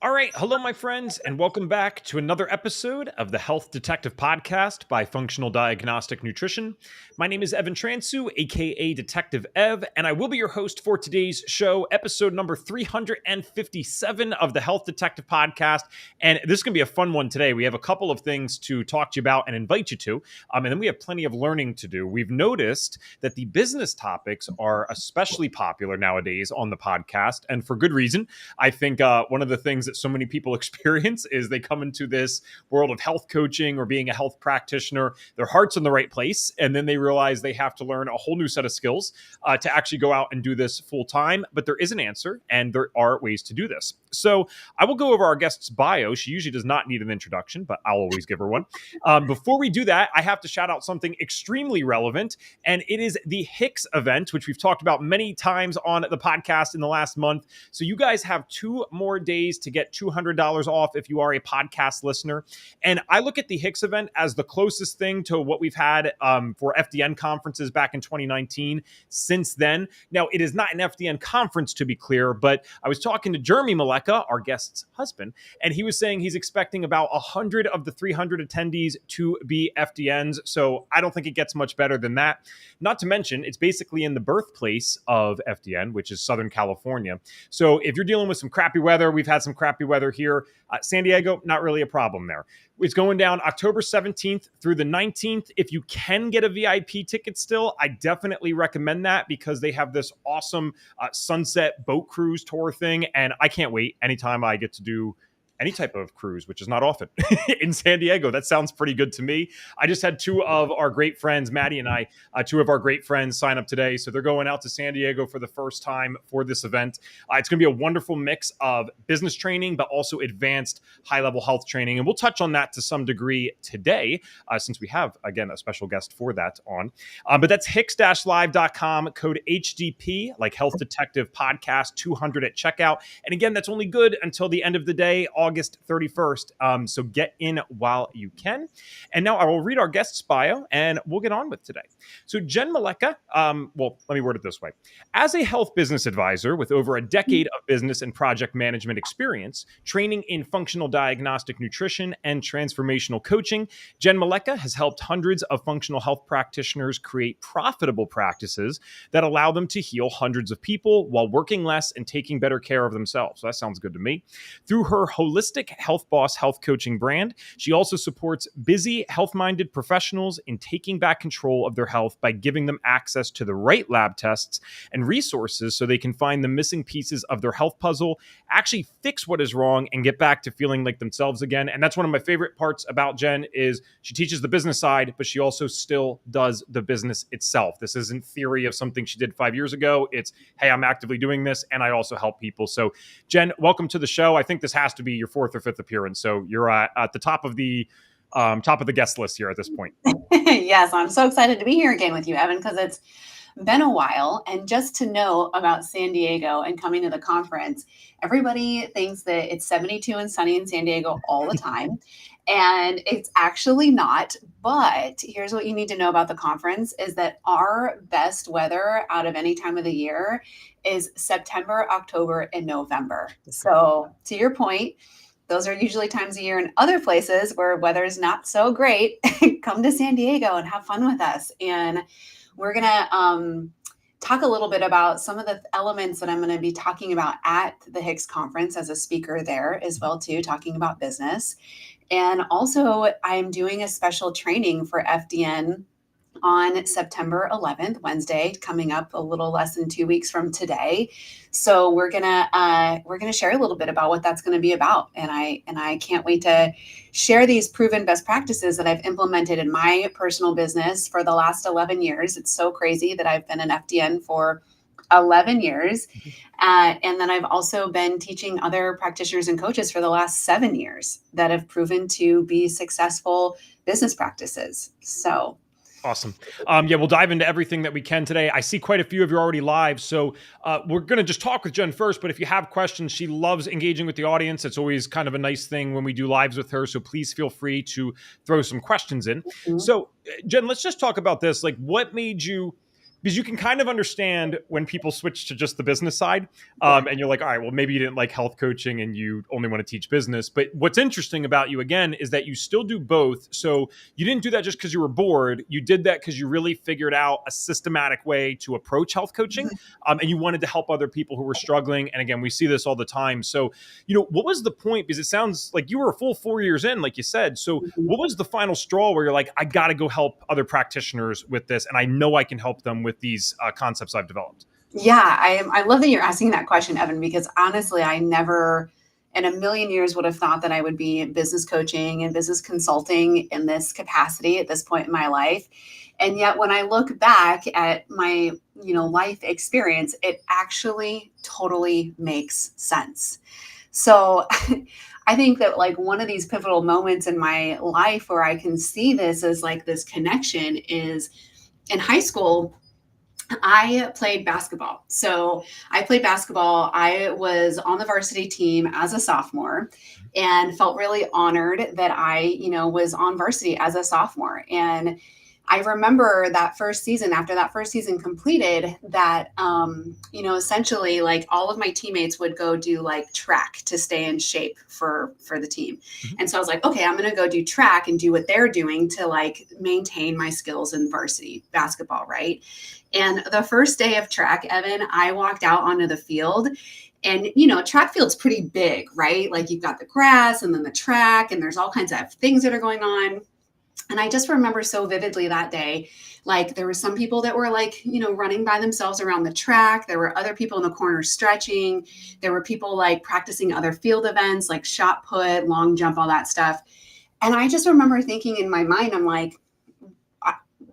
All right. Hello, my friends, and welcome back to another episode of the Health Detective Podcast by Functional Diagnostic Nutrition. My name is Evan Transu, aka Detective Ev, and I will be your host for today's show, episode number 357 of the Health Detective Podcast. And this is going to be a fun one today. We have a couple of things to talk to you about and invite you to, and then we have plenty of learning to do. We've noticed that the business topics are especially popular nowadays on the podcast, and for good reason. I think one of the things that so many people experience is they come into this world of health coaching or being a health practitioner, their heart's in the right place, and then they realize they have to learn a whole new set of skills to actually go out and do this full time. But there is an answer, and there are ways to do this. So I will go over our guest's bio. She usually does not need an introduction, but I'll always give her one. Before we do that, I have to shout out something extremely relevant, and it is the HICS event, which we've talked about many times on the podcast in the last month. So you guys have 2 more days to get $200 off if you are a podcast listener. And I look at the HICS event as the closest thing to what we've had for FDN conferences back in 2019 since then. Now, it is not an FDN conference, to be clear, but I was talking to Jenn Malecha, our guest's husband, and he was saying he's expecting about 100 of the 300 attendees to be FDNs. So I don't think it gets much better than that. Not to mention, it's basically in the birthplace of FDN, which is Southern California. So if you're dealing with some crappy weather, we've had some crappy weather here. San Diego, not really a problem there. It's going down October 17th through the 19th. If you can get a VIP ticket still, I definitely recommend that because they have this awesome sunset boat cruise tour thing. And I can't wait anytime I get to do any type of cruise, which is not often in San Diego. That sounds pretty good to me. I just had 2 of our great friends, Maddie and I, 2 of our great friends sign up today. So they're going out to San Diego for the first time for this event. It's going to be a wonderful mix of business training, but also advanced high-level health training. And we'll touch on that to some degree today, since we have, again, a special guest for that on. But that's hicks-live.com, code HDP, like Health Detective Podcast 200 at checkout. And again, that's only good until the end of the day, August 31st. So get in while you can. And now I will read our guest's bio and we'll get on with today. So Jenn Malecha, well, let me word it this way. As a health business advisor with over a decade of business and project management experience, training in functional diagnostic nutrition and transformational coaching, Jenn Malecha has helped hundreds of functional health practitioners create profitable practices that allow them to heal hundreds of people while working less and taking better care of themselves. So that sounds good to me. Through her holistic Health Boss health coaching brand, she also supports busy, health-minded professionals in taking back control of their health by giving them access to the right lab tests and resources so they can find the missing pieces of their health puzzle, actually fix what is wrong, and get back to feeling like themselves again. And that's one of my favorite parts about Jenn is she teaches the business side, but she also still does the business itself. This isn't theory of something she did 5 years ago. It's, hey, I'm actively doing this, and I also help people. So, Jenn, welcome to the show. I think this has to be your 4th or 5th appearance. So you're at the top of the guest list here at this point. Yes, I'm so excited to be here again with you, Evan, because it's been a while. And just to know about San Diego and coming to the conference, everybody thinks that it's 72 and sunny in San Diego all the time. And it's actually not. But here's what you need to know about the conference is that our best weather out of any time of the year is September, October, and November. So to your point, those are usually times of year in other places where weather is not so great. Come to San Diego and have fun with us. And we're going to talk a little bit about some of the elements that I'm going to be talking about at the HICS conference as a speaker there as well, too, talking about business. And also, I'm doing a special training for FDN on September 11th, Wednesday, coming up a little less than 2 weeks from today. So we're gonna share a little bit about what that's going to be about, and I can't wait to share these proven best practices that I've implemented in my personal business for the last 11 years. It's so crazy that I've been an FDN for 11 years. And then I've also been teaching other practitioners and coaches for the last 7 years that have proven to be successful business practices. So awesome. Yeah, we'll dive into everything that we can today. I see quite a few of you already live. So we're going to just talk with Jenn first. But if you have questions, she loves engaging with the audience. It's always kind of a nice thing when we do lives with her. So please feel free to throw some questions in. Mm-hmm. So Jenn, let's just talk about this. Like, what made you because you can kind of understand when people switch to just the business side, Yeah. and you're like, all right, well, maybe you didn't like health coaching and you only want to teach business. But what's interesting about you, again, is that you still do both. So you didn't do that just because you were bored. You did that because you really figured out a systematic way to approach health coaching, and you wanted to help other people who were struggling. And again, we see this all the time. So, what was the point? Because it sounds like you were a full 4 years in, like you said. So Mhm. what was the final straw where you're like, I got to go help other practitioners with this, and I know I can help them with these concepts I've developed? Yeah, I love that you're asking that question, Evan, because honestly, I never in a million years would have thought that I would be business coaching and business consulting in this capacity at this point in my life. And yet when I look back at my, life experience, it actually totally makes sense. So I think that like one of these pivotal moments in my life where I can see this as like this connection is in high school. I played basketball. So I played basketball. I was on the varsity team as a sophomore and felt really honored that I was on varsity as a sophomore. And I remember that first season, after that first season completed, that, essentially like all of my teammates would go do like track to stay in shape for the team. Mhm. And so I was like, okay, I'm going to go do track and do what they're doing to like maintain my skills in varsity basketball. Right. And the first day of track, Evan, I walked out onto the field and, track field's pretty big, right? Like you've got the grass and then the track and there's all kinds of things that are going on. And I just remember so vividly that day, like there were some people that were like, running by themselves around the track. There were other people in the corner stretching. There were people like practicing other field events like shot put, long jump, all that stuff. And I just remember thinking in my mind, I'm like,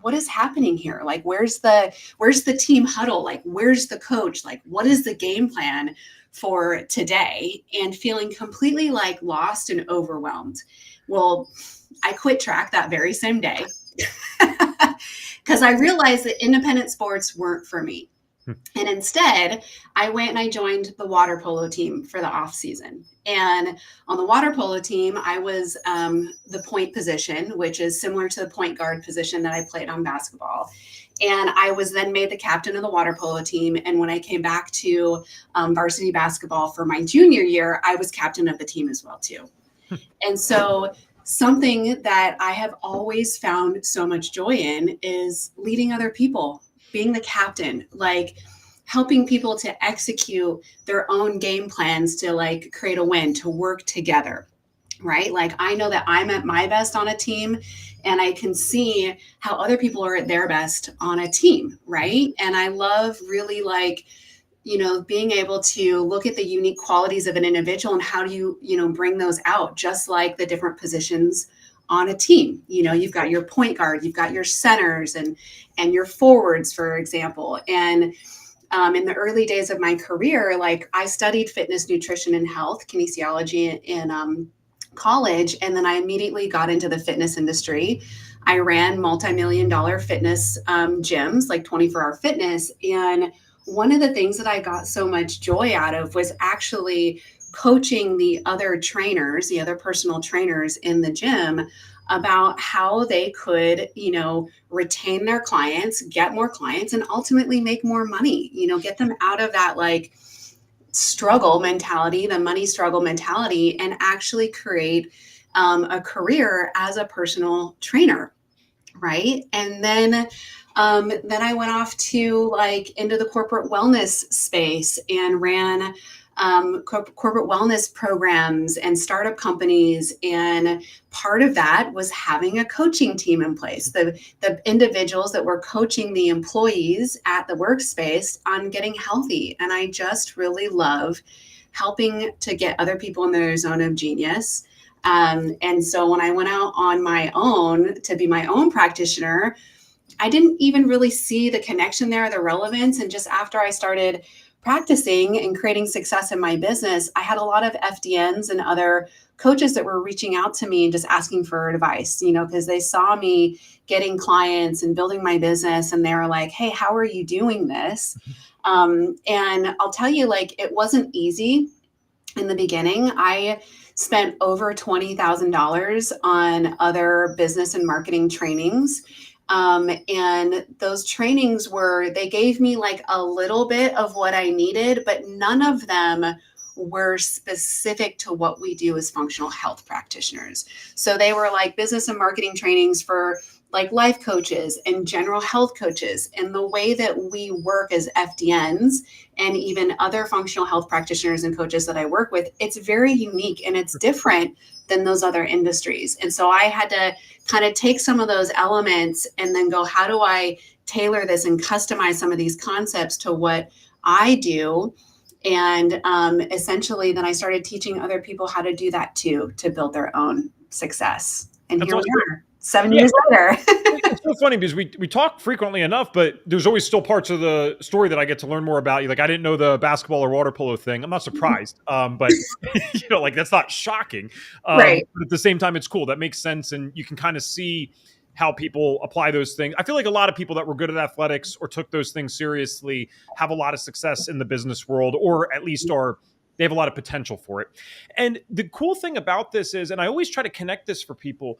what is happening here? Like, where's the team huddle? Like, where's the coach? Like, what is the game plan for today? And feeling completely like lost and overwhelmed. Well, I quit track that very same day because I realized that independent sports weren't for me. And instead, I went and I joined the water polo team for the off season. And on the water polo team, I was the point position, which is similar to the point guard position that I played on basketball. And I was then made the captain of the water polo team. And when I came back to varsity basketball for my junior year, I was captain of the team as well, too. And so something that I have always found so much joy in is leading other people, being the captain, like helping people to execute their own game plans to like create a win, to work together, right? Like I know that I'm at my best on a team and I can see how other people are at their best on a team, right? And I love really like, being able to look at the unique qualities of an individual and how do you bring those out, just like the different positions on a team. You've got your point guard, you've got your centers and your forwards, for example. And in the early days of my career, like I studied fitness, nutrition, and health kinesiology in college. And then I immediately got into the fitness industry. I ran multi-million-dollar fitness gyms, like 24-hour fitness. And one of the things that I got so much joy out of was actually coaching the other trainers, the other personal trainers in the gym about how they could, retain their clients, get more clients, and ultimately make more money, get them out of that like struggle mentality, the money struggle mentality, and actually create a career as a personal trainer. Right. And then I went off to like into the corporate wellness space and ran corporate wellness programs and startup companies. And part of that was having a coaching team in place, the individuals that were coaching the employees at the workspace on getting healthy. And I just really love helping to get other people in their zone of genius. And so when I went out on my own to be my own practitioner, I didn't even really see the connection there, the relevance. And just after I started practicing and creating success in my business, I had a lot of FDNs and other coaches that were reaching out to me and just asking for advice, because they saw me getting clients and building my business. And they were like, hey, how are you doing this? And I'll tell you, like, it wasn't easy in the beginning. I spent over $20,000 on other business and marketing trainings. And those trainings they gave me like a little bit of what I needed, but none of them were specific to what we do as functional health practitioners. So they were like business and marketing trainings for like life coaches and general health coaches. And the way that we work as FDNs and even other functional health practitioners and coaches that I work with, it's very unique and it's different than those other industries. And so I had to kind of take some of those elements and then go, how do I tailor this and customize some of these concepts to what I do? And essentially, then I started teaching other people how to do that too, to build their own success. And That's here we awesome. are, 7 years later. It's so funny because we talk frequently enough, but there's always still parts of the story that I get to learn more about. You like, I didn't know the basketball or water polo thing. I'm not surprised, but like that's not shocking. Right. But at the same time, it's cool. That makes sense, and you can kind of see how people apply those things. I feel like a lot of people that were good at athletics or took those things seriously have a lot of success in the business world, or at least they have a lot of potential for it. And the cool thing about this is, and I always try to connect this for people,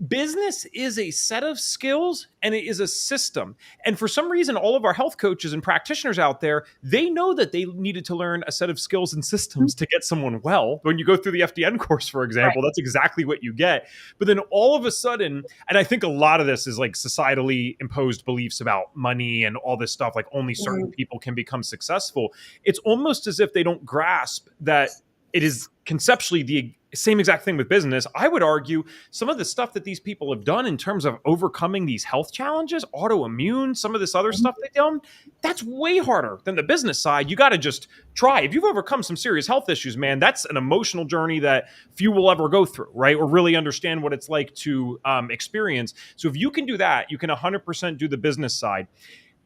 business is a set of skills and it is a system. And for some reason, all of our health coaches and practitioners out there, they know that they needed to learn a set of skills and systems to get someone well. When you go through the FDN course, for example, that's exactly what you get. But then all of a sudden, and I think a lot of this is like societally imposed beliefs about money and all this stuff, like only certain people can become successful. It's almost as if they don't grasp that it is conceptually the same exact thing with business. I would argue some of the stuff that these people have done in terms of overcoming these health challenges, autoimmune, some of this other stuff they've done, that's way harder than the business side. You got to just try. If you've overcome some serious health issues, man, that's an emotional journey that few will ever go through, right? Or really understand what it's like to experience. So if you can do that, you can 100% do the business side.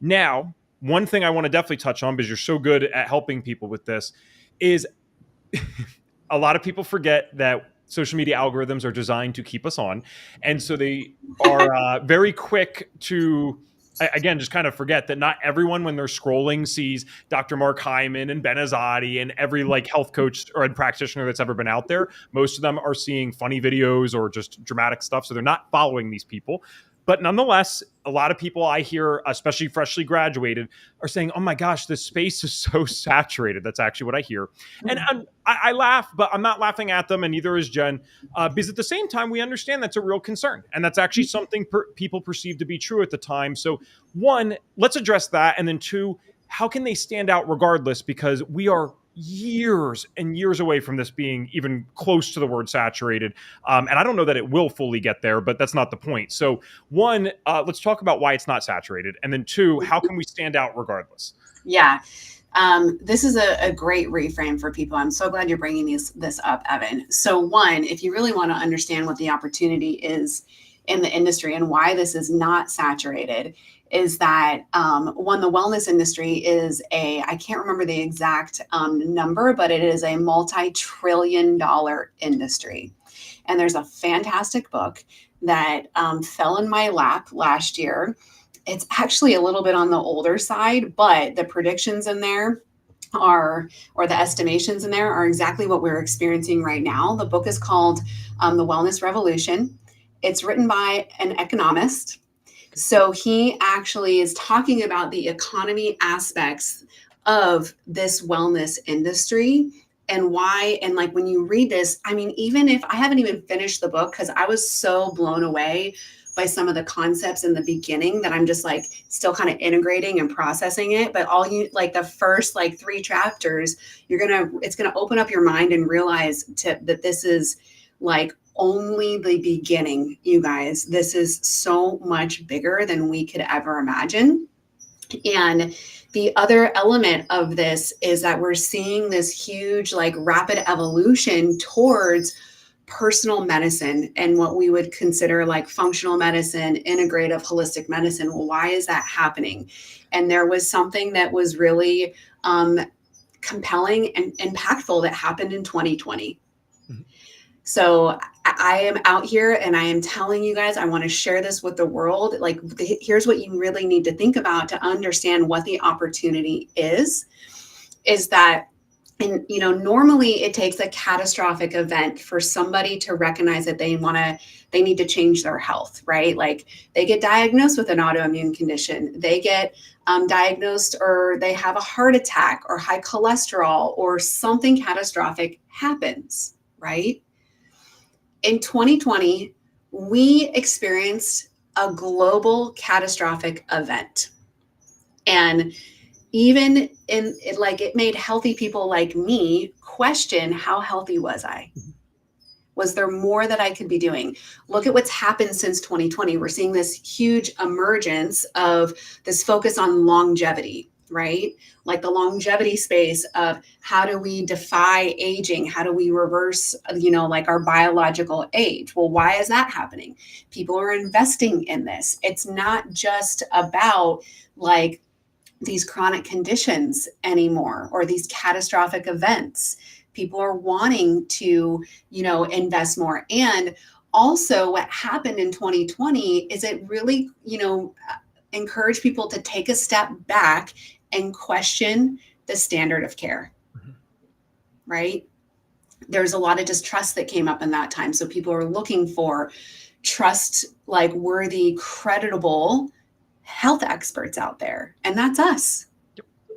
Now, one thing I want to definitely touch on, because you're so good at helping people with this, is a lot of people forget that social media algorithms are designed to keep us on. And so they are very quick to, again, just kind of forget that not everyone, when they're scrolling, sees Dr. Mark Hyman and Ben Azadi and every like health coach or practitioner that's ever been out there. Most of them are seeing funny videos or just dramatic stuff. So they're not following these people. But nonetheless, a lot of people I hear, especially freshly graduated, are saying, oh my gosh, this space is so saturated. That's actually what I hear. And I laugh, but I'm not laughing at them, and neither is Jen, because at the same time, we understand that's a real concern. And that's actually something people perceive to be true at the time. So one, let's address that. And then two, how can they stand out regardless? Because we are years and years away from this being even close to the word saturated. And I don't know that it will fully get there, but that's not the point. So one, let's talk about why it's not saturated. And then two, how can we stand out regardless? Yeah. This is a great reframe for people. I'm so glad you're bringing this up, Evan. So one, if you really want to understand what the opportunity is in the industry and why this is not saturated, is that one, the wellness industry is I can't remember the exact number, but it is a multi-trillion-dollar industry. And there's a fantastic book that fell in my lap last year. It's actually a little bit on the older side, but the predictions in there or the estimations in there are exactly what we're experiencing right now. The book is called The Wellness Revolution. It's written by an economist. So he actually is talking about the economy aspects of this wellness industry and why. And like when you read this, I mean, even if I haven't even finished the book, because I was so blown away by some of the concepts in the beginning that I'm just like still kind of integrating and processing it. But the first like 3 chapters, it's gonna open up your mind and realize that this is like only the beginning, you guys. This is so much bigger than we could ever imagine. And the other element of this is that we're seeing this huge, like rapid evolution towards personal medicine and what we would consider like functional medicine, integrative, holistic medicine. Well, why is that happening? And there was something that was really compelling and impactful that happened in 2020. So I am out here and I am telling you guys, I want to share this with the world. Like, here's what you really need to think about to understand what the opportunity is that And, normally it takes a catastrophic event for somebody to recognize that they need to change their health, right? Like they get diagnosed with an autoimmune condition, they get diagnosed, or they have a heart attack or high cholesterol, or something catastrophic happens, right? In 2020, we experienced a global catastrophic event. And even it made healthy people like me question, how healthy was I? Was there more that I could be doing? Look at what's happened since 2020. We're seeing this huge emergence of this focus on longevity, right? Like the longevity space of how do we defy aging? How do we reverse, like our biological age? Well, why is that happening? People are investing in this. It's not just about like these chronic conditions anymore, or these catastrophic events. People are wanting to, invest more. And also what happened in 2020 is it really, encouraged people to take a step back and question the standard of care, right? There's a lot of distrust that came up in that time. So people are looking for trust, like worthy, creditable health experts out there. And that's us,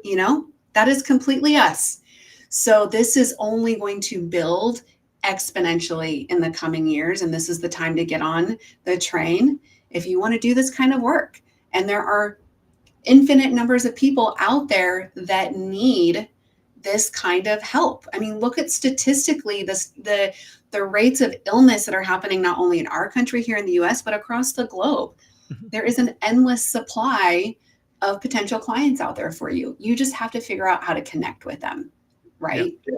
that is completely us. So this is only going to build exponentially in the coming years. And this is the time to get on the train if you want to do this kind of work. And there are infinite numbers of people out there that need this kind of help. I mean, look at statistically the rates of illness that are happening not only in our country here in the US, but across the globe. There is an endless supply of potential clients out there for you. You just have to figure out how to connect with them, right? Yeah.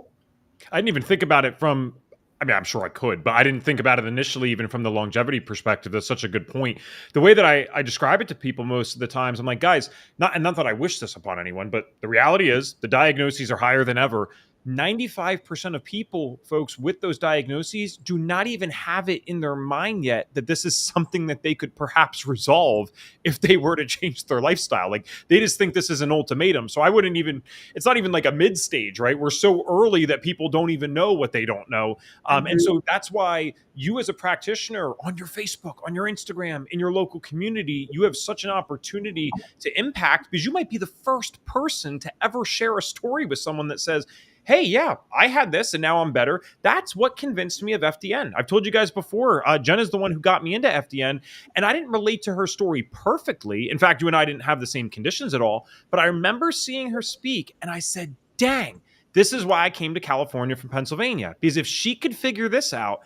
I didn't even think about it from, I'm sure I could, but I didn't think about it initially, even from the longevity perspective. That's such a good point. The way that I describe it to people most of the times, I'm like, guys, not that I wish this upon anyone, but the reality is the diagnoses are higher than ever. 95% of people, folks, with those diagnoses do not even have it in their mind yet that this is something that they could perhaps resolve if they were to change their lifestyle. Like they just think this is an ultimatum. So I wouldn't even, it's not even like a mid stage, right? We're so early that people don't even know what they don't know. And so that's why you as a practitioner on your Facebook, on your Instagram, in your local community, you have such an opportunity to impact, because you might be the first person to ever share a story with someone that says, hey, yeah, I had this and now I'm better. That's what convinced me of FDN. I've told you guys before, Jenn is the one who got me into FDN, and I didn't relate to her story perfectly. In fact, you and I didn't have the same conditions at all, but I remember seeing her speak and I said, dang, this is why I came to California from Pennsylvania, because if she could figure this out,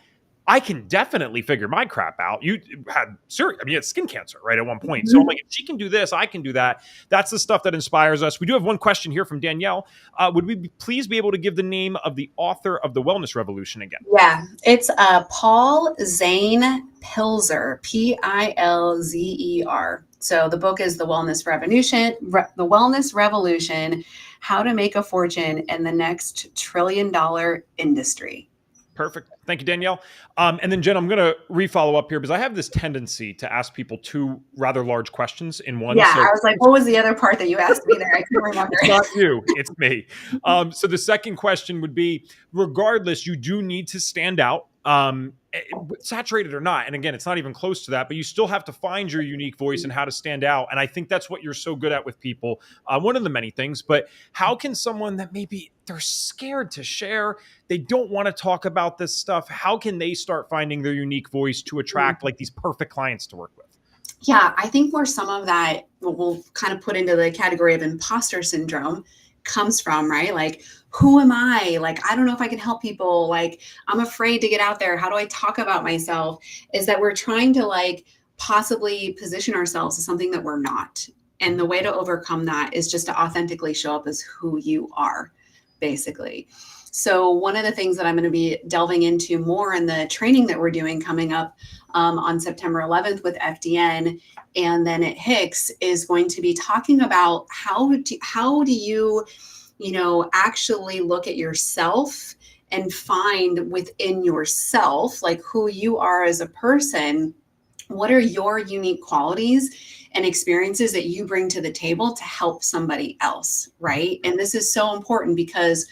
I can definitely figure my crap out. You had you had skin cancer, right, at one point. So I'm like, if she can do this, I can do that. That's the stuff that inspires us. We do have one question here from Danielle. Would we please be able to give the name of the author of The Wellness Revolution again? Yeah, it's Paul Zane Pilzer, Pilzer. So the book is The Wellness Revolution, How to Make a Fortune in the Next $1 Trillion Industry. Perfect. Thank you, Danielle. And then, Jenn, I'm going to re-follow up here because I have this tendency to ask people two rather large questions in one. Yeah, so I was like, what was the other part that you asked me there? I couldn't remember. It's not you, it's me. So the second question would be, regardless, you do need to stand out, saturated or not. And again, it's not even close to that, but you still have to find your unique voice and how to stand out. And I think that's what you're so good at with people. One of the many things, but how can someone that maybe they're scared to share, they don't want to talk about this stuff, how can they start finding their unique voice to attract like these perfect clients to work with? Yeah, I think where some of that we'll kind of put into the category of imposter syndrome comes from, right? Like, who am I? Like, I don't know if I can help people. Like, I'm afraid to get out there. How do I talk about myself? Is that we're trying to like possibly position ourselves as something that we're not. And the way to overcome that is just to authentically show up as who you are, basically. So one of the things that I'm going to be delving into more in the training that we're doing coming up on September 11th with FDN and then at Hicks is going to be talking about how do you, actually look at yourself and find within yourself, like who you are as a person. What are your unique qualities and experiences that you bring to the table to help somebody else, right? And this is so important because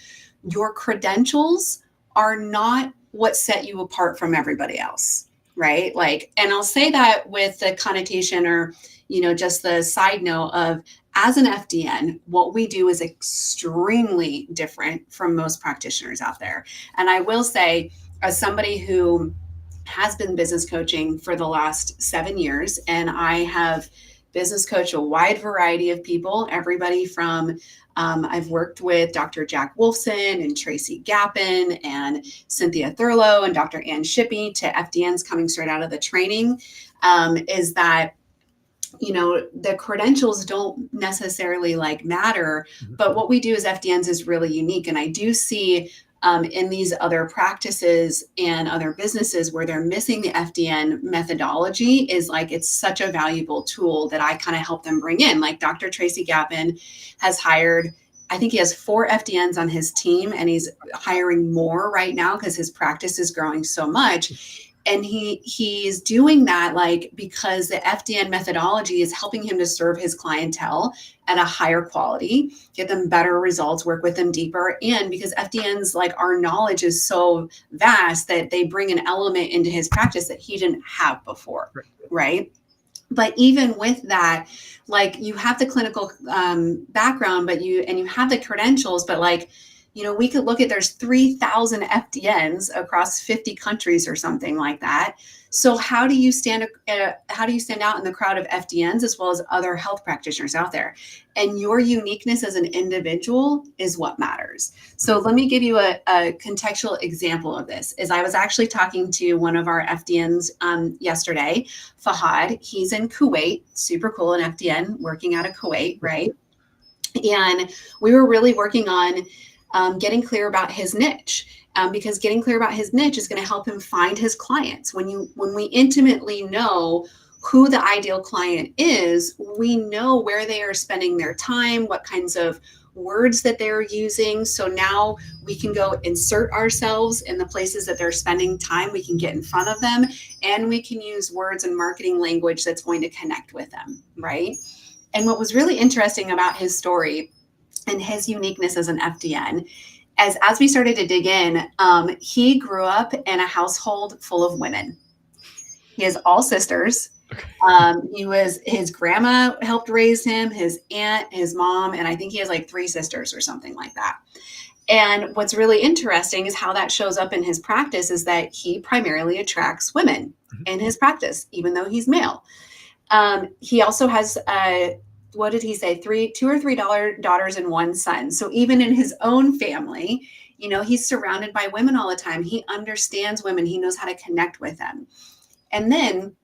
your credentials are not what set you apart from everybody else, right? Like, and I'll say that with the connotation or, just the side note of, as an FDN, what we do is extremely different from most practitioners out there. And I will say, as somebody who has been business coaching for the last 7 years, and I have business coached a wide variety of people, everybody from I've worked with Dr. Jack Wolfson and Tracy Gappin and Cynthia Thurlow and Dr. Ann Shippey to FDNs coming straight out of the training, is that the credentials don't necessarily matter, but what we do as FDNs is really unique. And I do see in these other practices and other businesses where they're missing the FDN methodology is it's such a valuable tool that I kind of help them bring in. Like Dr. Tracy Gappin has hired, I think he has 4 FDNs on his team, and he's hiring more right now because his practice is growing so much. And he's doing that because the FDN methodology is helping him to serve his clientele at a higher quality, get them better results, work with them deeper. And because FDNs, our knowledge is so vast that they bring an element into his practice that he didn't have before, right? But even with that, you have the clinical background, but you have the credentials, but we could look at, there's 3,000 FDNs across 50 countries or something like that. So how do you stand out in the crowd of FDNs as well as other health practitioners out there? And your uniqueness as an individual is what matters. So let me give you a contextual example of this. Is I was actually talking to one of our FDNs yesterday, Fahad. He's in Kuwait, super cool, an FDN working out of Kuwait, right? And we were really working on getting clear about his niche, because getting clear about his niche is going to help him find his clients. When we intimately know who the ideal client is, we know where they are spending their time, what kinds of words that they're using. So now we can go insert ourselves in the places that they're spending time. We can get in front of them, and we can use words and marketing language that's going to connect with them, right? And what was really interesting about his story and his uniqueness as an FDN, as we started to dig in, he grew up in a household full of women. He has all sisters. His grandma helped raise him, his aunt, his mom, and I think he has 3 sisters or something like that. And what's really interesting is how that shows up in his practice is that he primarily attracts women in his practice, even though he's male. He also has what did he say? 2 or 3 daughters and 1 son. So even in his own family, he's surrounded by women all the time. He understands women. He knows how to connect with them. And then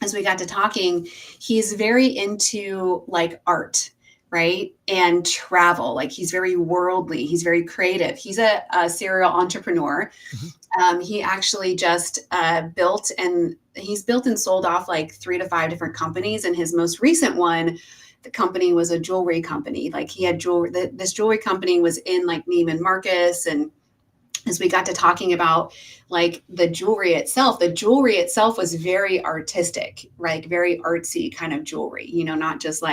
as we got to talking, he's very into art, right? And travel. He's very worldly. He's very creative. He's a serial entrepreneur. He actually just built and sold off 3 to 5 different companies. And his most recent one, the company was a jewelry company. He had jewelry. This jewelry company was in Neiman Marcus. And as we got to talking about the jewelry itself was very artistic, right? Very artsy kind of jewelry, not just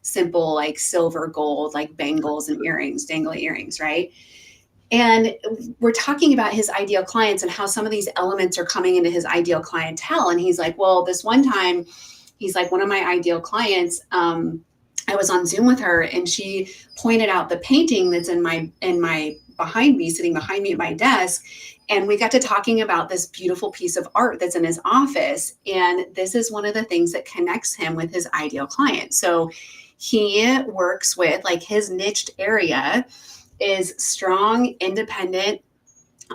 simple, silver, gold, bangles and earrings, dangly earrings, right? And we're talking about his ideal clients and how some of these elements are coming into his ideal clientele. And he's well, this one time, he's one of my ideal clients, I was on Zoom with her, and she pointed out the painting that's in my sitting behind me at my desk. And we got to talking about this beautiful piece of art that's in his office. And this is one of the things that connects him with his ideal client. So he works with his niched area is strong, independent,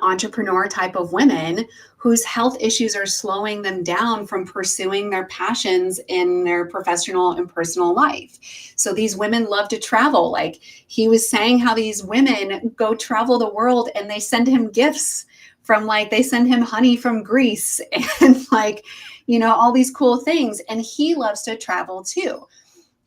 entrepreneur type of women whose health issues are slowing them down from pursuing their passions in their professional and personal life. So these women love to travel. He was saying how these women go travel the world and they send him gifts from they send him honey from Greece and all these cool things. And he loves to travel too.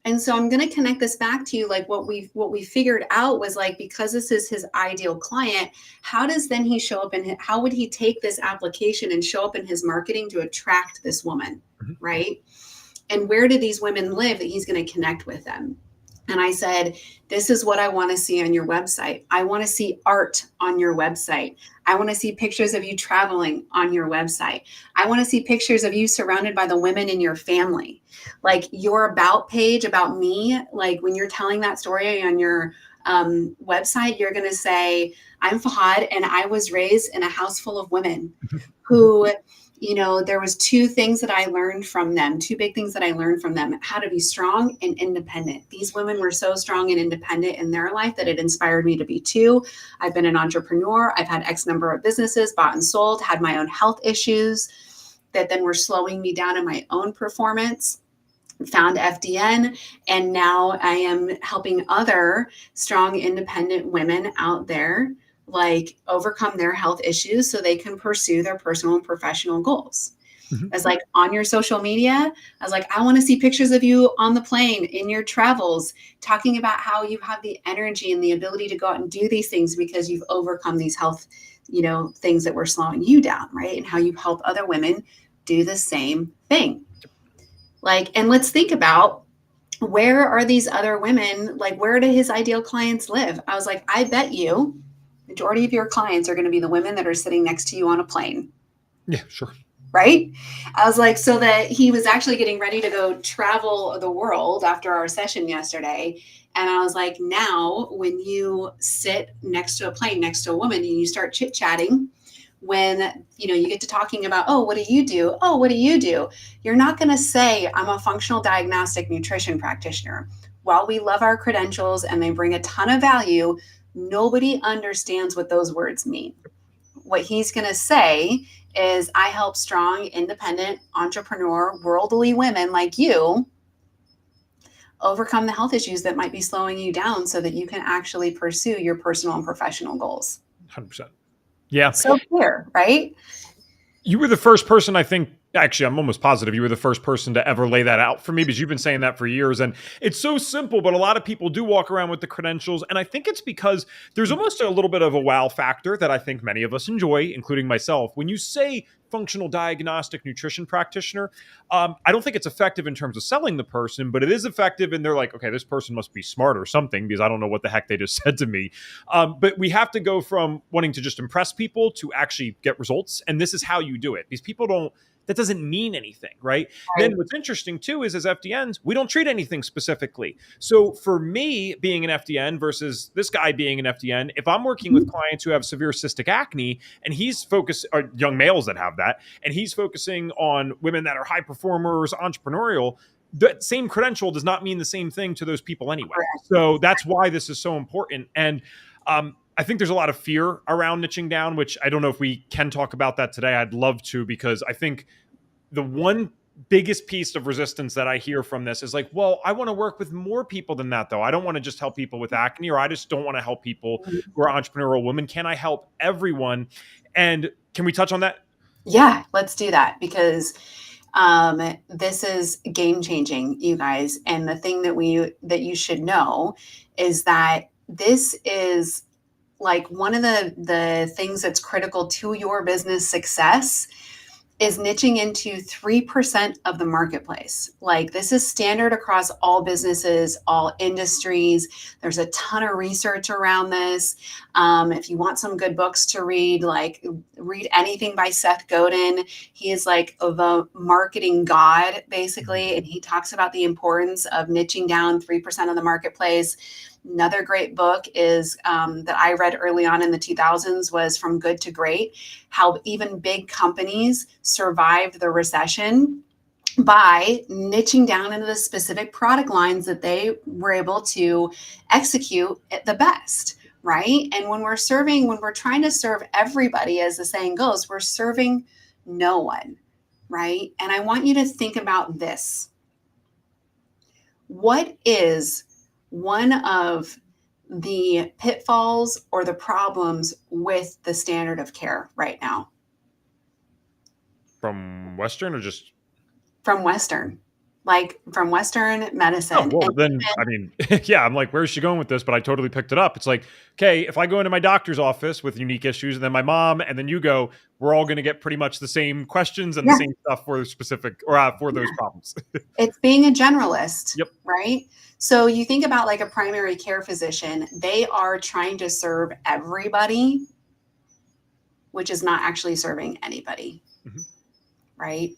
And so I'm going to connect this back to you. What we figured out was because this is his ideal client, how does then he show up how would he take this application and show up in his marketing to attract this woman, right? And where do these women live that he's going to connect with them? And I said, this is what I want to see on your website. I want to see art on your website. I want to see pictures of you traveling on your website. I want to see pictures of you surrounded by the women in your family. Like your about page about me, like when you're telling that story on your website, you're going to say, I'm Fahad and I was raised in a house full of women who, there was two things that I learned from them, two big things that I learned from them: how to be strong and independent. These women were so strong and independent in their life that it inspired me to be too. I've been an entrepreneur. I've had X number of businesses, bought and sold, had my own health issues that then were slowing me down in my own performance. Found FDN, and now I am helping other strong, independent women out there like overcome their health issues so they can pursue their personal and professional goals. Mhm. I was like, on your social media, I was like, I want to see pictures of you on the plane in your travels, talking about how you have the energy and the ability to go out and do these things because you've overcome these health, things that were slowing you down, right? And how you help other women do the same thing. And let's think about, where are these other women? Like, where do his ideal clients live? I was like, I bet you majority of your clients are going to be the women that are sitting next to you on a plane. Yeah, sure. Right? I was like, so that he was actually getting ready to go travel the world after our session yesterday. And I was like, now when you sit next to a plane, next to a woman, and you start chit-chatting, when you get to talking about, oh, what do you do? Oh, what do you do? You're not going to say, I'm a functional diagnostic nutrition practitioner. While we love our credentials and they bring a ton of value, nobody understands what those words mean. What he's going to say is, I help strong, independent, entrepreneur, worldly women like you overcome the health issues that might be slowing you down so that you can actually pursue your personal and professional goals. 100%. Yeah. So clear, right? You were the first person, I think, actually, I'm almost positive you were the first person to ever lay that out for me, because you've been saying that for years. And it's so simple, but a lot of people do walk around with the credentials. And I think it's because there's almost a little bit of a wow factor that I think many of us enjoy, including myself. When you say functional diagnostic nutrition practitioner, I don't think it's effective in terms of selling the person, but it is effective. And they're like, okay, this person must be smart or something, because I don't know what the heck they just said to me. But we have to go from wanting to just impress people to actually get results. And this is how you do it. These people don't, that doesn't mean anything, right? Then what's interesting too is, as FDNs, we don't treat anything specifically. So for me being an FDN versus this guy being an FDN, if I'm working with clients who have severe cystic acne and he's focused, or young males that have that, and he's focusing on women that are high performers, entrepreneurial, that same credential does not mean the same thing to those people anyway. So that's why this is so important. And I think there's a lot of fear around niching down, which I don't know if we can talk about that today. I'd love to, because I think the one biggest piece of resistance that I hear from this is like, well, I want to work with more people than that, though. I don't want to just help people with acne, or I just don't want to help people who are entrepreneurial women. Can I help everyone? And can we touch on that? Yeah, let's do that, because this is game changing, you guys. And the thing that you should know is that this is like one of the things that's critical to your business success is niching into 3% of the marketplace. Like, this is standard across all businesses, all industries. There's a ton of research around this. If you want some good books to read, like read anything by Seth Godin. He is like the marketing god, basically. And he talks about the importance of niching down 3% of the marketplace. Another great book is that I read early on in the 2000s was From Good to Great, how even big companies survived the recession by niching down into the specific product lines that they were able to execute at the best, right? And when we're trying to serve everybody, as the saying goes, we're serving no one, right? And I want you to think about this. What is one of the pitfalls or the problems with the standard of care right now? From Western, or just From Western, like from Western medicine. Oh, well, then, I mean, yeah, I'm like, where's she going with this? But I totally picked it up. It's like, okay, if I go into my doctor's office with unique issues, and then my mom, and then you go, we're all going to get pretty much the same questions and Yeah. the same stuff for specific or for those problems. It's being a generalist, Yep. right? So you think about like a primary care physician, they are trying to serve everybody, which is not actually serving anybody, right?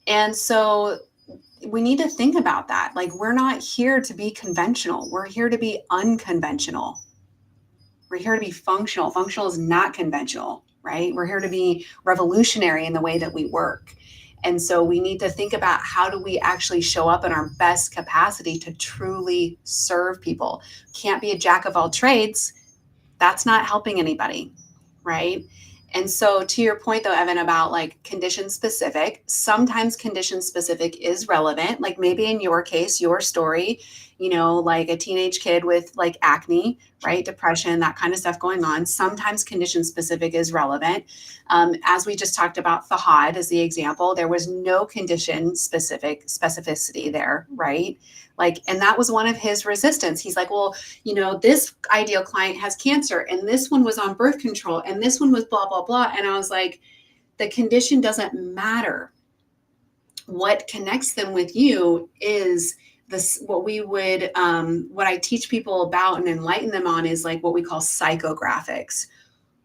And so we need to think about that. Like, we're not here to be conventional. We're here to be unconventional. We're here to be functional. Functional is not conventional, right? We're here to be revolutionary in the way that we work. And so we need to think about how do we actually show up in our best capacity to truly serve people. Can't be a jack of all trades. That's not helping anybody, right? And so to your point though, Evan, about like condition specific, sometimes condition specific is relevant. Like maybe in your case, your story, you know, like a teenage kid with like acne, right? Depression, that kind of stuff going on. Sometimes condition specific is relevant. As we just talked about Fahad as the example, there was no condition specificity there, right? Like, and that was one of his resistance. He's like, well, you know, this ideal client has cancer and this one was on birth control and this one was blah, blah, blah. And I was like, the condition doesn't matter. What connects them with you is this, what I teach people about and enlighten them on is like what we call psychographics.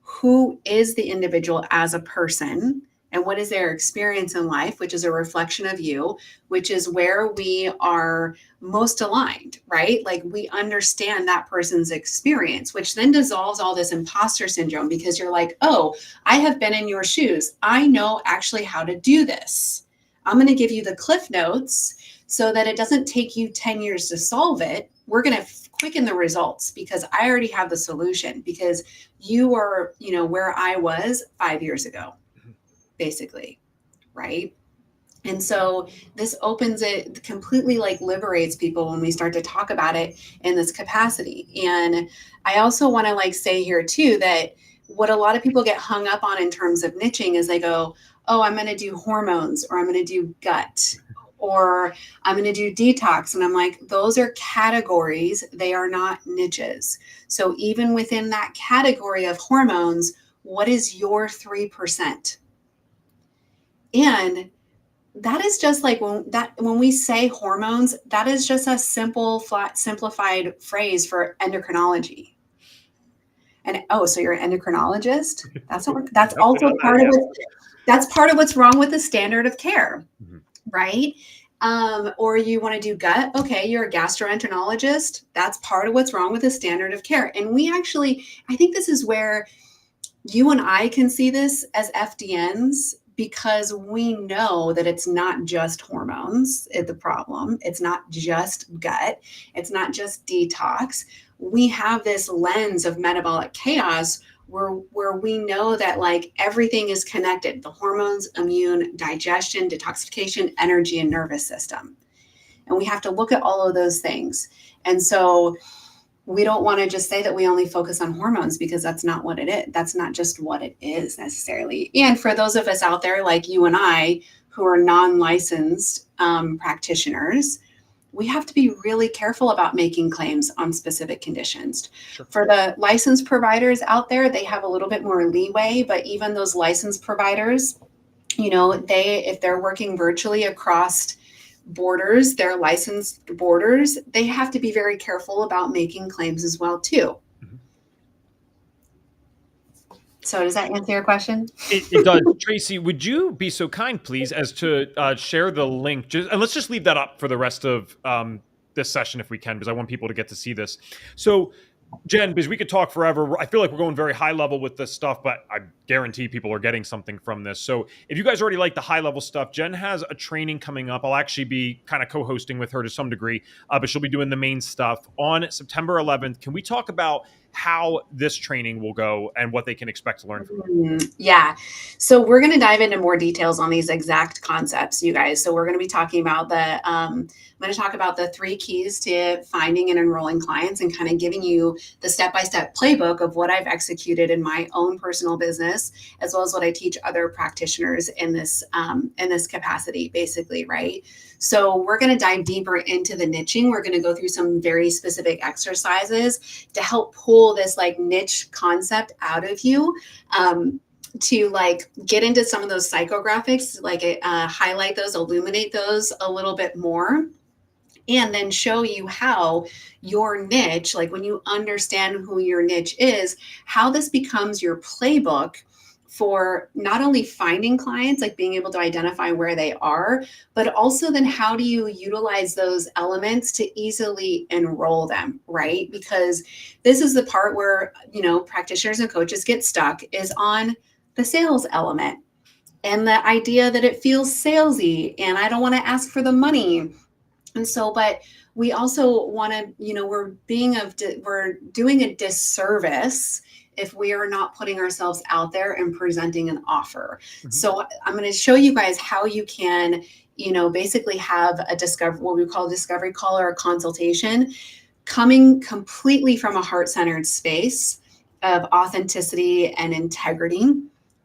Who is the individual as a person? And what is their experience in life, which is a reflection of you, which is where we are most aligned, right? Like we understand that person's experience, which then dissolves all this imposter syndrome because you're like, oh, I have been in your shoes. I know actually how to do this. I'm going to give you the cliff notes so that it doesn't take you 10 years to solve it. We're going to quicken the results because I already have the solution because you are, you know, where I was 5 years ago. Basically, right? And so this opens it completely, like liberates people when we start to talk about it in this capacity. And I also want to like say here too, that what a lot of people get hung up on in terms of niching is they go, oh, I'm going to do hormones or I'm going to do gut or I'm going to do detox. And I'm like, those are categories. They are not niches. So even within that category of hormones, what is your 3%? And that is just like when we say hormones, that is just a simple, flat, simplified phrase for endocrinology. And oh, so you're an endocrinologist? That's also part of it. That's part of what's wrong with the standard of care, right? Or you want to do gut? Okay, you're a gastroenterologist. That's part of what's wrong with the standard of care. And we actually, I think this is where you and I can see this as FDNs. Because we know that it's not just hormones, the problem. It's not just gut. It's not just detox. We have this lens of metabolic chaos where we know that like everything is connected. The hormones, immune, digestion, detoxification, energy, and nervous system. And we have to look at all of those things. And so we don't want to just say that we only focus on hormones because that's not what it is. That's not just what it is necessarily. And for those of us out there like you and I who are non-licensed practitioners, we have to be really careful about making claims on specific conditions. Sure. For the licensed providers out there, they have a little bit more leeway, but even those licensed providers, you know, if they're working virtually across borders, their licensed borders, they have to be very careful about making claims as well too. So does that answer your question? It does. Tracy, would you be so kind, please, as to share the link? And let's just leave that up for the rest of this session if we can, because I want people to get to see this. So Jen, because we could talk forever. I feel like we're going very high level with this stuff, but I guarantee people are getting something from this. So if you guys already like the high level stuff, Jen has a training coming up. I'll actually be kind of co-hosting with her to some degree, but she'll be doing the main stuff on September 11th. Can we talk about how this training will go and what they can expect to learn from it? Yeah. So we're going to dive into more details on these exact concepts, you guys. So we're going to be talking about I'm going to talk about the 3 keys to finding and enrolling clients and kind of giving you the step-by-step playbook of what I've executed in my own personal business, as well as what I teach other practitioners in this capacity, basically, right? So we're going to dive deeper into the niching. We're going to go through some very specific exercises to help pull this like niche concept out of you. to like get into some of those psychographics, like highlight those, illuminate those a little bit more, and then show you how your niche, like when you understand who your niche is, how this becomes your playbook for not only finding clients, like being able to identify where they are, but also then how do you utilize those elements to easily enroll them, right? Because this is the part where, you know, practitioners and coaches get stuck, is on the sales element and the idea that it feels salesy and I don't want to ask for the money. And so, but we also want to, you know, we're doing a disservice if we are not putting ourselves out there and presenting an offer. Mm-hmm. So I'm going to show you guys how you can, you know, basically have a what we call a discovery call or a consultation, coming completely from a heart-centered space of authenticity and integrity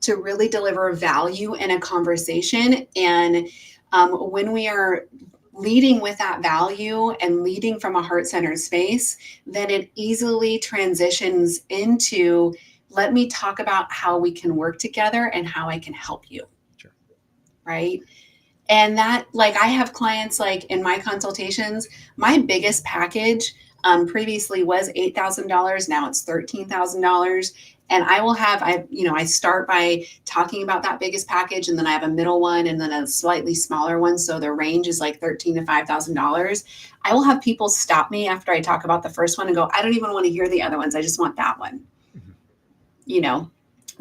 to really deliver value in a conversation. And when we are leading with that value and leading from a heart-centered space, then it easily transitions into, let me talk about how we can work together and how I can help you. Sure. Right. And that, like, I have clients, like in my consultations, my biggest package previously was $8,000. Now it's $13,000. And I start by talking about that biggest package, and then I have a middle one and then a slightly smaller one. So the range is like $13,000 to $5,000. I will have people stop me after I talk about the first one and go, I don't even want to hear the other ones. I just want that one, mm-hmm. you know,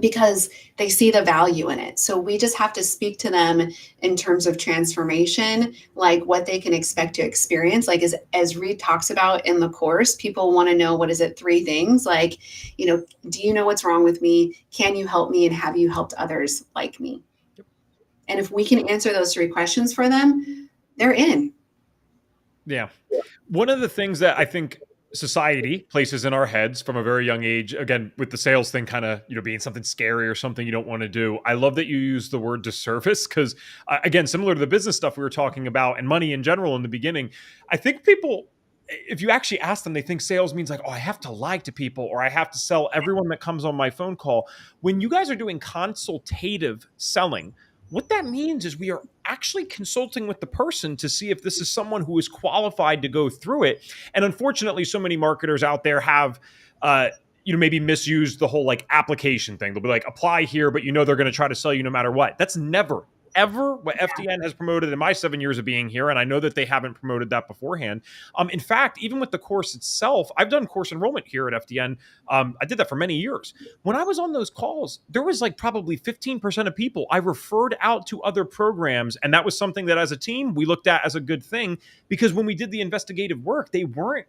because they see the value in it. So we just have to speak to them in terms of transformation, like what they can expect to experience. Like as Reed talks about in the course, people want to know, what is it? 3 things, like, you know, do you know what's wrong with me? Can you help me? And have you helped others like me? Yep. And if we can answer those 3 questions for them, they're in. Yeah. One of the things that I think society places in our heads from a very young age, again, with the sales thing kind of, you know, being something scary or something you don't want to do. I love that you use the word disservice because, again, similar to the business stuff we were talking about and money in general in the beginning, I think people, if you actually ask them, they think sales means like, oh, I have to lie to people or I have to sell everyone that comes on my phone call. When you guys are doing consultative selling, what that means is we are actually consulting with the person to see if this is someone who is qualified to go through it. And unfortunately, so many marketers out there have, maybe misused the whole like application thing. They'll be like, apply here, but you know they're going to try to sell you no matter what. That's never, ever what FDN has promoted in my 7 years of being here. And I know that they haven't promoted that beforehand. In fact, even with the course itself, I've done course enrollment here at FDN. I did that for many years. When I was on those calls, there was like probably 15% of people I referred out to other programs. And that was something that as a team, we looked at as a good thing, because when we did the investigative work, they weren't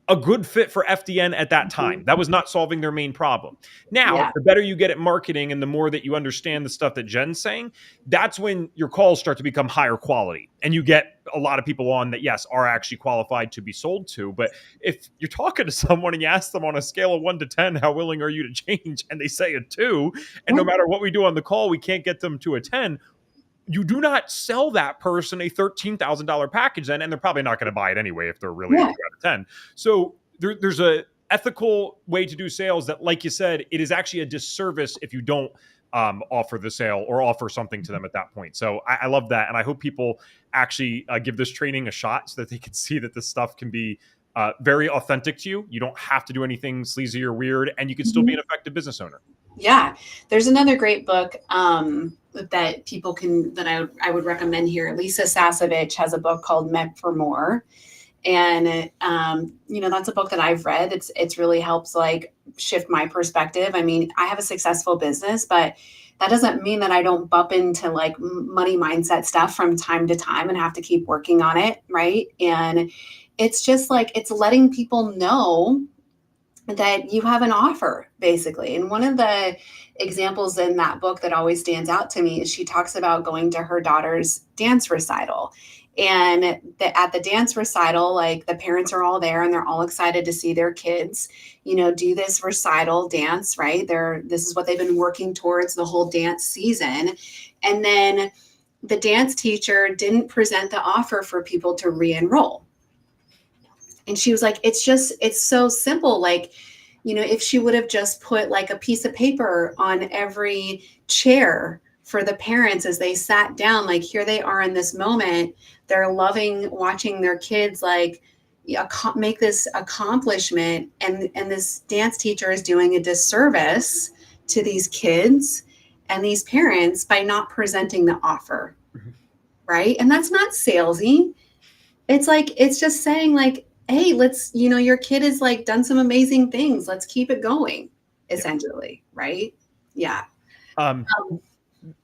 a good fit for FDN at that time. That was not solving their main problem. Now, the better you get at marketing and the more that you understand the stuff that Jen's saying, that's when your calls start to become higher quality and you get a lot of people on that, yes, are actually qualified to be sold to. But if you're talking to someone and you ask them on a scale of 1 to 10, how willing are you to change? And they say a 2, and no matter what we do on the call, we can't get them to a 10. You do not sell that person a $13,000 package then, and they're probably not going to buy it anyway if they're really a 2 out of 10. So there's a ethical way to do sales that, like you said, it is actually a disservice if you don't offer the sale or offer something to them at that point. So I love that, and I hope people actually give this training a shot so that they can see that this stuff can be very authentic to you. You don't have to do anything sleazy or weird, and you can still be an effective business owner. Yeah, there's another great book that people can, that I would recommend here. Lisa Sasevich has a book called Meant for More. And, that's a book that I've read. It's really helps like shift my perspective. I mean, I have a successful business, but that doesn't mean that I don't bump into like money mindset stuff from time to time and have to keep working on it. Right. And it's just like, it's letting people know that you have an offer, basically. And one of the examples in that book that always stands out to me is she talks about going to her daughter's dance recital. And at the dance recital, like the parents are all there and they're all excited to see their kids, do this recital dance, right? This is what they've been working towards the whole dance season. And then the dance teacher didn't present the offer for people to re-enroll. And she was like, it's so simple. Like, if she would have just put like a piece of paper on every chair for the parents as they sat down, like here they are in this moment, they're loving watching their kids like make this accomplishment, and this dance teacher is doing a disservice to these kids and these parents by not presenting the offer. Right? And that's not salesy. It's just saying like, hey, let's, your kid has like done some amazing things. Let's keep it going, essentially. Yeah. Right? Yeah.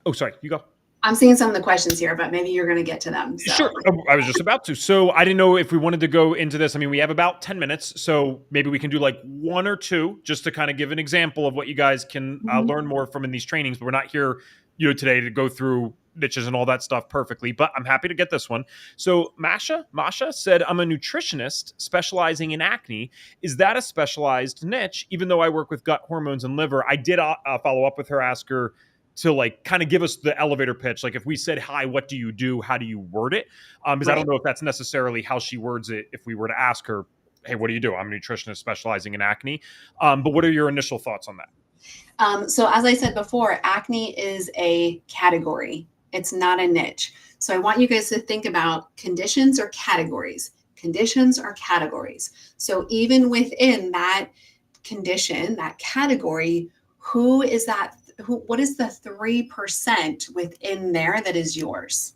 Oh, sorry, you go. I'm seeing some of the questions here, but maybe you're going to get to them. So. Sure. I was just about to. So I didn't know if we wanted to go into this. I mean, we have about 10 minutes, so maybe we can do like one or two just to kind of give an example of what you guys can learn more from in these trainings. But we're not here, today to go through niches and all that stuff perfectly, but I'm happy to get this one. So Masha said, I'm a nutritionist specializing in acne. Is that a specialized niche? Even though I work with gut hormones and liver, I did follow up with her, ask her to like kind of give us the elevator pitch. Like if we said, hi, what do you do? How do you word it? Because I don't know if that's necessarily how she words it. If we were to ask her, hey, what do you do? I'm a nutritionist specializing in acne. But what are your initial thoughts on that? So as I said before, acne is a category. It's not a niche. So I want you guys to think about conditions or categories. Conditions are categories. So even within that condition, that category, what is the 3% within there that is yours?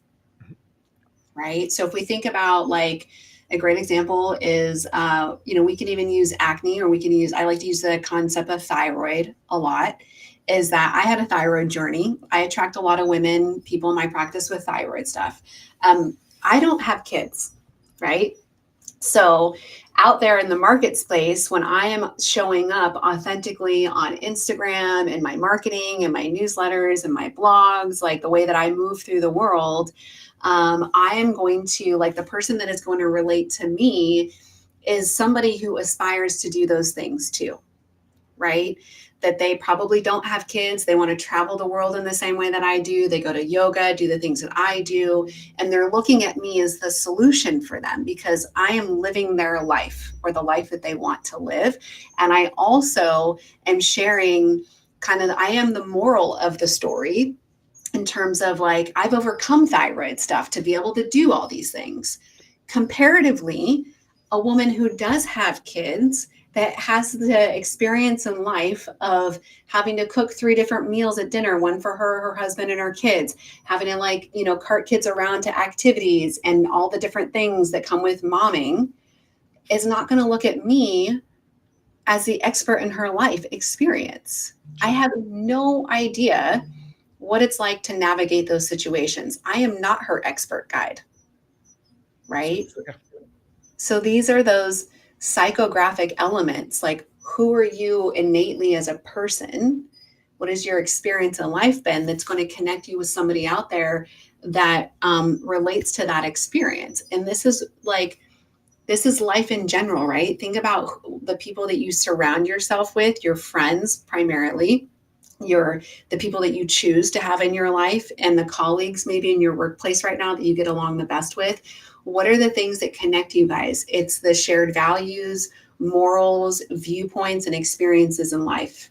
Right? So if we think about like a great example is, we can even use acne, or I like to use the concept of thyroid a lot, is that I had a thyroid journey. I attract a lot of people in my practice with thyroid stuff. I don't have kids, right? So out there in the market space, when I am showing up authentically on Instagram and my marketing and my newsletters and my blogs, like the way that I move through the world, I am going to, like, the person that is going to relate to me is somebody who aspires to do those things too, right? That they probably don't have kids. They want to travel the world in the same way that I do. They go to yoga, do the things that I do. And they're looking at me as the solution for them because I am living their life, or the life that they want to live. And I also am sharing I am the moral of the story in terms of like, I've overcome thyroid stuff to be able to do all these things. Comparatively, a woman who does have kids, that has the experience in life of having to cook 3 different meals at dinner, one for her husband, and her kids, having to cart kids around to activities and all the different things that come with momming, is not going to look at me as the expert in her life experience. I have no idea what it's like to navigate those situations. I am not her expert guide, right? Yeah. So these are those psychographic elements, like who are you innately as a person? What has your experience in life been that's going to connect you with somebody out there that relates to that experience? And this is life in general, right? Think about the people that you surround yourself with, your friends primarily, the people that you choose to have in your life, and the colleagues maybe in your workplace right now that you get along the best with. What are the things that connect you guys? It's the shared values, morals, viewpoints, and experiences in life.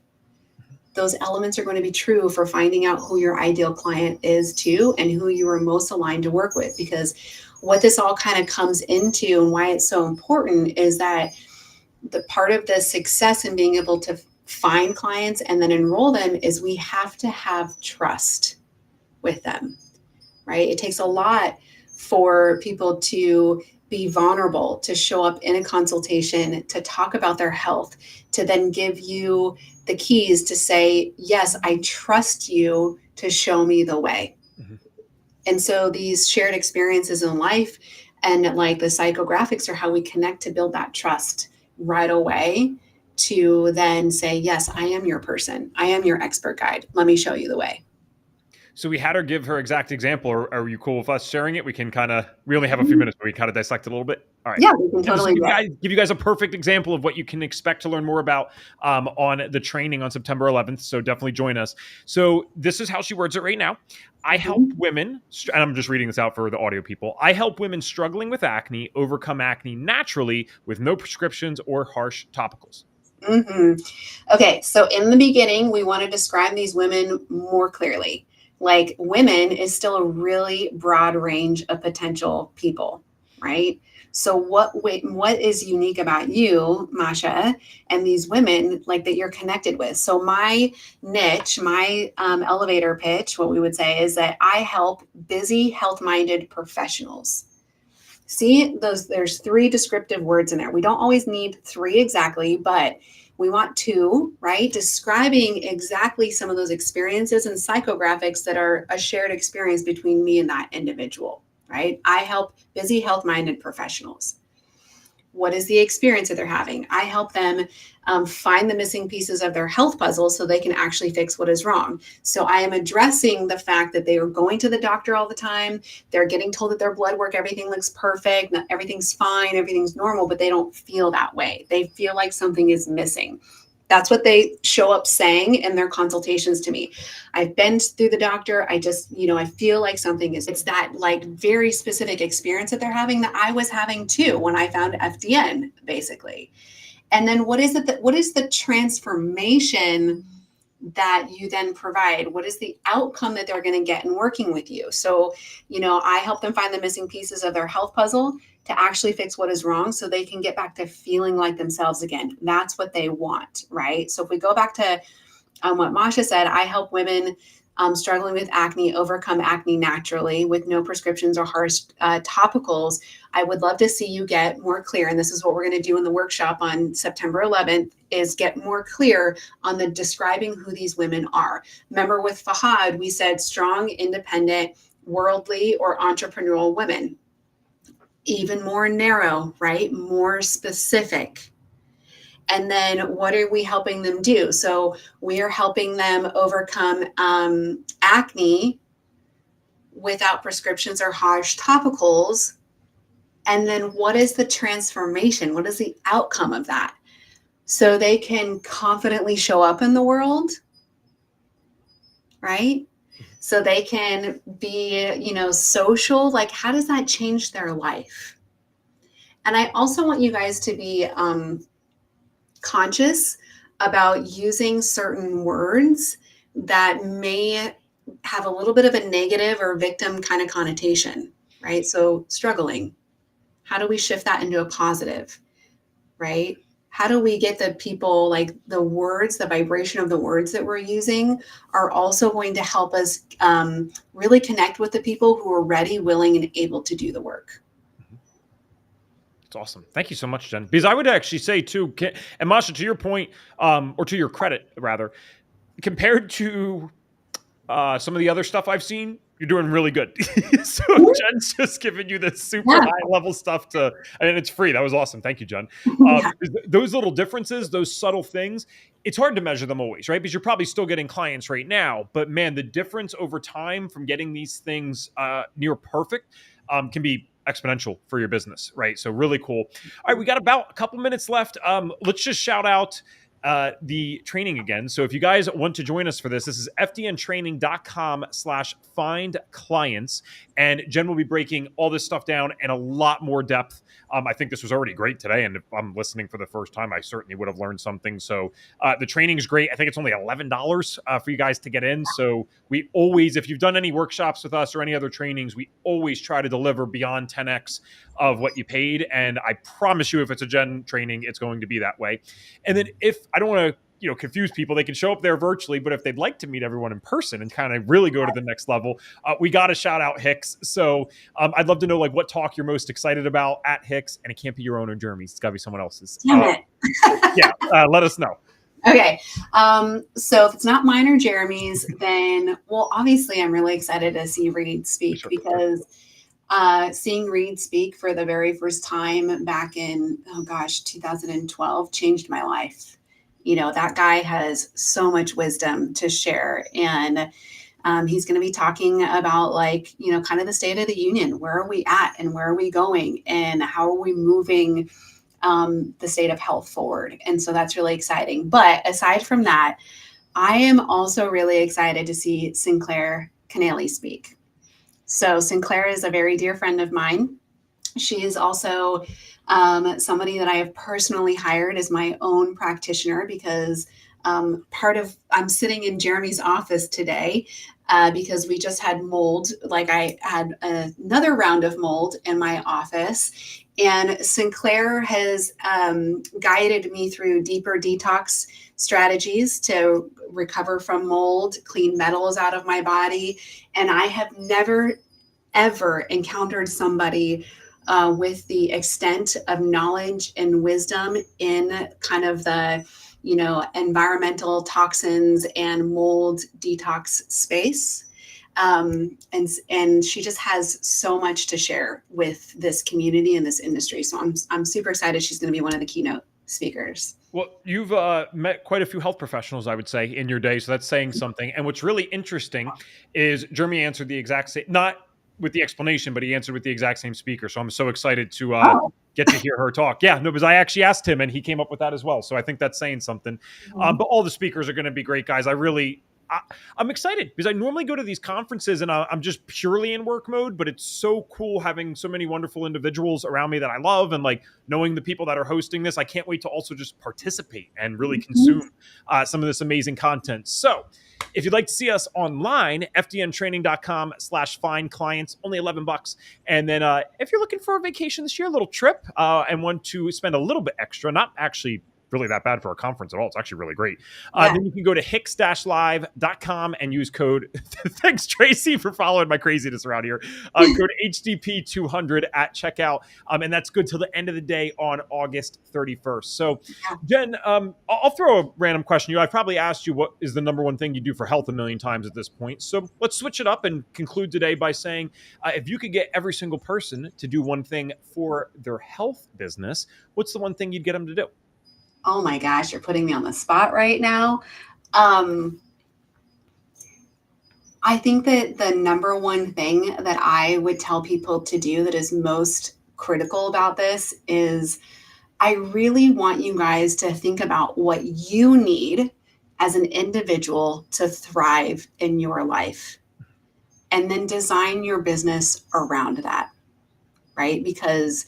Those elements are going to be true for finding out who your ideal client is too, and who you are most aligned to work with. Because what this all kind of comes into, and why it's so important, is that the part of the success in being able to find clients and then enroll them is we have to have trust with them, right? It takes a lot for people to be vulnerable, to show up in a consultation, to talk about their health, to then give you the keys to say, yes, I trust you to show me the way. Mm-hmm. And so these shared experiences in life and like the psychographics are how we connect to build that trust right away, to then say, yes, I am your person. I am your expert guide. Let me show you the way. So we had her give her exact example. Are you cool with us sharing it? We only have a few minutes, but we kind of dissect it a little bit. All right. Yeah, we can totally give you guys a perfect example of what you can expect to learn more about on the training on September 11th. So definitely join us. So this is how she words it right now. I help women, and I'm just reading this out for the audio people. I help women struggling with acne overcome acne naturally with no prescriptions or harsh topicals. Okay, so in the beginning, we want to describe these women more clearly. Like, women is still a really broad range of potential people, right? So what is unique about you, Masha, and these women like that you're connected with? So my niche, my elevator pitch, what we would say is that I help busy, health-minded professionals. See those, there's three descriptive words in there. We don't always need three exactly, but we want two, right? Describing exactly some of those experiences and psychographics that are a shared experience between me and that individual, right? I help busy, health-minded professionals. What is the experience that they're having? I help them find the missing pieces of their health puzzle so they can actually fix what is wrong. So I am addressing the fact that they are going to the doctor all the time. They're getting told that their blood work, everything looks perfect, everything's fine, everything's normal, but they don't feel that way. They feel like something is missing. That's what they show up saying in their consultations to me. I've been through the doctor. I just, I feel like something is, it's that like very specific experience that they're having that I was having too when I found FDN, basically. And then what is the transformation that you then provide? What is the outcome that they're going to get in working with you? So, I help them find the missing pieces of their health puzzle to actually fix what is wrong so they can get back to feeling like themselves again. That's what they want, right? So if we go back to what Masha said, I help women struggling with acne overcome acne naturally with no prescriptions or harsh topicals. I would love to see you get more clear, and this is what we're going to do in the workshop on September 11th, is get more clear on the describing who these women are. Remember with Fahad, we said strong, independent, worldly, or entrepreneurial women. Even more narrow, right? More specific. And then what are we helping them do? So we are helping them overcome acne without prescriptions or harsh topicals. And then what is the transformation? What is the outcome of that? So they can confidently show up in the world, right? So they can be, social. Like, how does that change their life? And I also want you guys to be conscious about using certain words that may have a little bit of a negative or victim kind of connotation, right? So struggling, how do we shift that into a positive, right? How do we get the people, like the words, the vibration of the words that we're using are also going to help us really connect with the people who are ready, willing, and able to do the work. It's awesome. Thank you so much, Jen. Because I would actually say too, and Masha, to your point, or to your credit rather, compared to some of the other stuff I've seen, you're doing really good. So Jen's just giving you this super high level stuff and it's free. That was awesome. Thank you, Jen. Those little differences, those subtle things, it's hard to measure them always, right? Because you're probably still getting clients right now, but man, the difference over time from getting these things near perfect can be exponential for your business, right? So really cool. All right, we got about a couple minutes left. Let's just shout out the training again. So if you guys want to join us for this is fdntraining.com/find clients. And Jen will be breaking all this stuff down in a lot more depth. I think this was already great today. And if I'm listening for the first time, I certainly would have learned something. So the training is great. I think it's only $11 for you guys to get in. So we always, if you've done any workshops with us or any other trainings, we always try to deliver beyond 10x of what you paid. And I promise you, if it's a Jen training, it's going to be that way. And then if I don't want to, confuse people, they can show up there virtually, but if they'd like to meet everyone in person and kind of really go to the next level, we got to shout out Hicks. So I'd love to know like what talk you're most excited about at Hicks, and it can't be your own or Jeremy's. It's got to be someone else's. Let us know. Okay. So if it's not mine or Jeremy's, then, well, obviously I'm really excited to see Reed speak because seeing Reed speak for the very first time back in, 2012 changed my life. That guy has so much wisdom to share, and he's going to be talking about kind of the state of the union. Where are we at and where are we going and how are we moving the state of health forward? And so that's really exciting. But aside from that, I am also really excited to see Sinclair Canelli speak. So Sinclair is a very dear friend of mine. She is also Somebody that I have personally hired as my own practitioner because I'm sitting in Jeremy's office today because we just had mold. Like I had another round of mold in my office, and Sinclair has guided me through deeper detox strategies to recover from mold, clean metals out of my body. And I have never, ever encountered somebody with the extent of knowledge and wisdom in kind of the, environmental toxins and mold detox space. And she just has so much to share with this community and this industry. So I'm super excited. She's going to be one of the keynote speakers. Well, you've met quite a few health professionals, I would say, in your day. So that's saying something. And what's really interesting is Jeremy answered the exact same, not with the explanation, but he answered with the exact same speaker. So I'm so excited to get to hear her talk. Yeah, no, because I actually asked him and he came up with that as well. So I think that's saying something. But all the speakers are going to be great, guys. I'm excited because I normally go to these conferences and I'm just purely in work mode, but it's so cool having so many wonderful individuals around me that I love, and like knowing the people that are hosting this. I can't wait to also just participate and really consume some of this amazing content. So if you'd like to see us online, fdntraining.com/find clients, only $11. And then if you're looking for a vacation this year, a little trip, and want to spend a little bit extra, not actually really that bad for a conference at all. It's actually really great. Then you can go to hicks-live.com and use code, thanks Tracy for following my craziness around here, code HDP200 at checkout. And that's good till the end of the day on August 31st. So Jen, I'll throw a random question. I've probably asked you what is the number one thing you do for health a million times at this point. So let's switch it up and conclude today by saying, if you could get every single person to do one thing for their health business, what's the one thing you'd get them to do? Oh my gosh, you're putting me on the spot right now. I think that the number one thing that I would tell people to do that is most critical about this is I really want you guys to think about what you need as an individual to thrive in your life, and then design your business around that, right? Because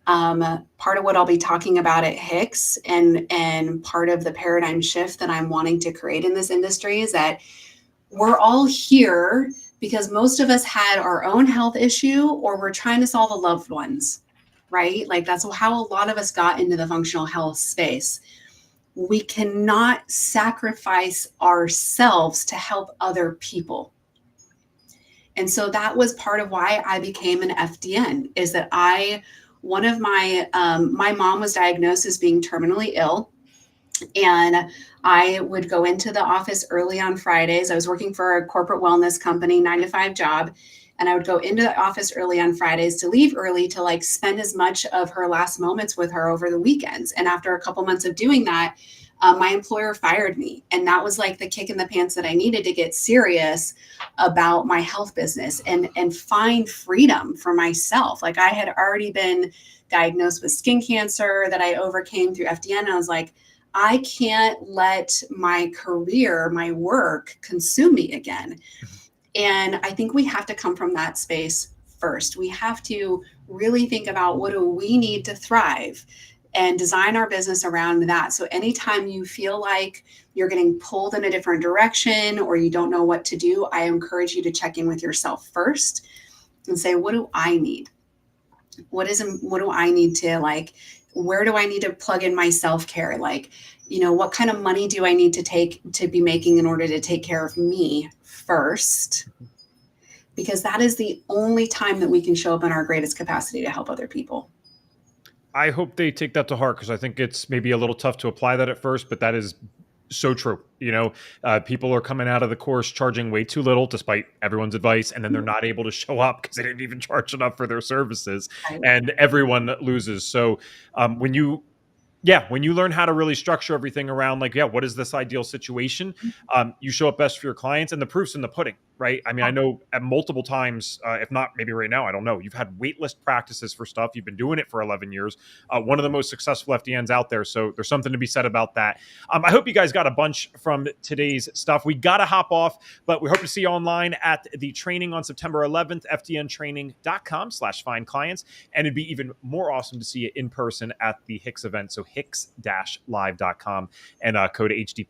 part of what I'll be talking about at Hicks and part of the paradigm shift that I'm wanting to create in this industry is that we're all here because most of us had our own health issue or we're trying to solve a loved one's, right? Like that's how a lot of us got into the functional health space. We cannot sacrifice ourselves to help other people. And so that was part of why I became an FDN, is that one of my mom was diagnosed as being terminally ill, and I would go into the office early on Fridays. I was working for a corporate wellness company, 9-to-5 job, and I would go into the office early on Fridays to leave early to like spend as much of her last moments with her over the weekends. And after a couple months of doing that, my employer fired me. And that was like the kick in the pants that I needed to get serious about my health business and find freedom for myself. Like I had already been diagnosed with skin cancer that I overcame through FDN. And I was like, I can't let my career, my work consume me again. And I think we have to come from that space first. We have to really think about what do we need to thrive and design our business around that. So anytime you feel like you're getting pulled in a different direction or you don't know what to do, I encourage you to check in with yourself first and say, what do I need? What do I need to like, where do I need to plug in my self-care? Like, what kind of money do I need to be making in order to take care of me first? Because that is the only time that we can show up in our greatest capacity to help other people. I hope they take that to heart because I think it's maybe a little tough to apply that at first, but that is so true. People are coming out of the course charging way too little despite everyone's advice, and then they're not able to show up because they didn't even charge enough for their services, and everyone loses. So when you learn how to really structure everything around like, what is this ideal situation? You show up best for your clients, and the proof's in the pudding. right? I mean, I know at multiple times, if not maybe right now, I don't know, you've had waitlist practices for stuff. You've been doing it for 11 years. One of the most successful FDNs out there. So there's something to be said about that. I hope you guys got a bunch from today's stuff. We got to hop off, but we hope to see you online at the training on September 11th, fdntraining.com/find clients. And it'd be even more awesome to see you in person at the HICS event. So HICS-live.com and code HD